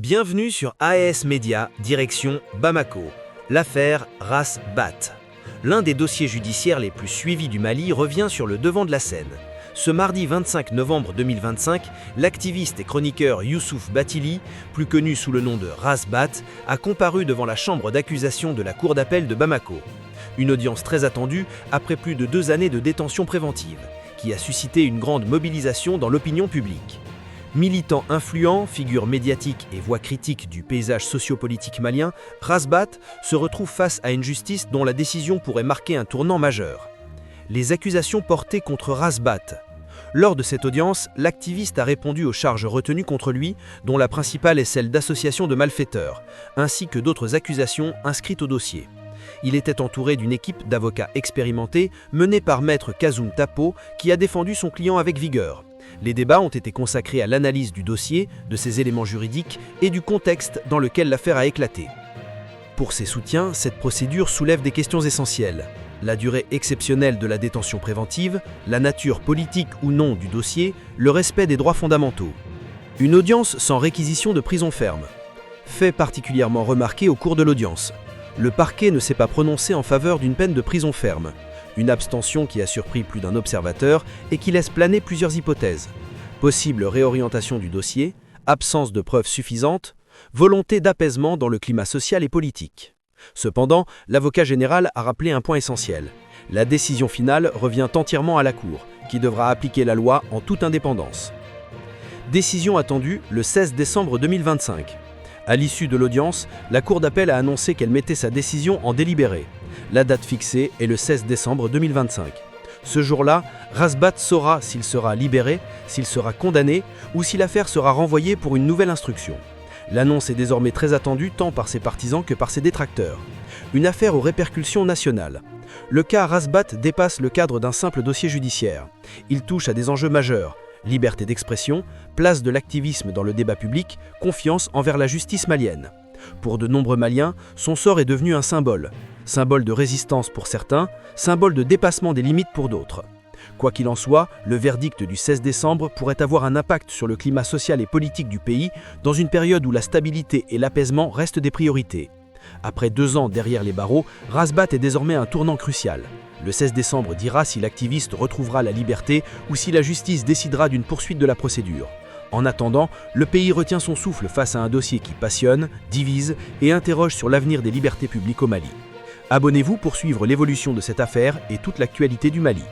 Bienvenue sur AES Média, direction Bamako, l'affaire Ras Bat. L'un des dossiers judiciaires les plus suivis du Mali revient sur le devant de la scène. Ce mardi 25 novembre 2025, l'activiste et chroniqueur Youssouf Batili, plus connu sous le nom de Ras Bat, a comparu devant la chambre d'accusation de la cour d'appel de Bamako. Une audience très attendue après plus de 2 années de détention préventive, qui a suscité une grande mobilisation dans l'opinion publique. Militant influent, figure médiatique et voix critique du paysage sociopolitique malien, Ras Bat se retrouve face à une justice dont la décision pourrait marquer un tournant majeur. Les accusations portées contre Ras Bat. Lors de cette audience, l'activiste a répondu aux charges retenues contre lui, dont la principale est celle d'association de malfaiteurs, ainsi que d'autres accusations inscrites au dossier. Il était entouré d'une équipe d'avocats expérimentés menée par maître Kazoum Tapo qui a défendu son client avec vigueur. Les débats ont été consacrés à l'analyse du dossier, de ses éléments juridiques et du contexte dans lequel l'affaire a éclaté. Pour ses soutiens, cette procédure soulève des questions essentielles. La durée exceptionnelle de la détention préventive, la nature politique ou non du dossier, le respect des droits fondamentaux. Une audience sans réquisition de prison ferme. Fait particulièrement remarqué au cours de l'audience. Le parquet ne s'est pas prononcé en faveur d'une peine de prison ferme. Une abstention qui a surpris plus d'un observateur et qui laisse planer plusieurs hypothèses. Possible réorientation du dossier, absence de preuves suffisantes, volonté d'apaisement dans le climat social et politique. Cependant, l'avocat général a rappelé un point essentiel. La décision finale revient entièrement à la Cour, qui devra appliquer la loi en toute indépendance. Décision attendue le 16 décembre 2025. À l'issue de l'audience, la Cour d'appel a annoncé qu'elle mettait sa décision en délibéré. La date fixée est le 16 décembre 2025. Ce jour-là, Ras Bat saura s'il sera libéré, s'il sera condamné ou si l'affaire sera renvoyée pour une nouvelle instruction. L'annonce est désormais très attendue tant par ses partisans que par ses détracteurs. Une affaire aux répercussions nationales. Le cas Ras Bat dépasse le cadre d'un simple dossier judiciaire. Il touche à des enjeux majeurs. Liberté d'expression, place de l'activisme dans le débat public, confiance envers la justice malienne. Pour de nombreux Maliens, son sort est devenu un symbole. Symbole de résistance pour certains, symbole de dépassement des limites pour d'autres. Quoi qu'il en soit, le verdict du 16 décembre pourrait avoir un impact sur le climat social et politique du pays dans une période où la stabilité et l'apaisement restent des priorités. Après 2 ans derrière les barreaux, Ras Bat est désormais un tournant crucial. Le 16 décembre dira si l'activiste retrouvera la liberté ou si la justice décidera d'une poursuite de la procédure. En attendant, le pays retient son souffle face à un dossier qui passionne, divise et interroge sur l'avenir des libertés publiques au Mali. Abonnez-vous pour suivre l'évolution de cette affaire et toute l'actualité du Mali.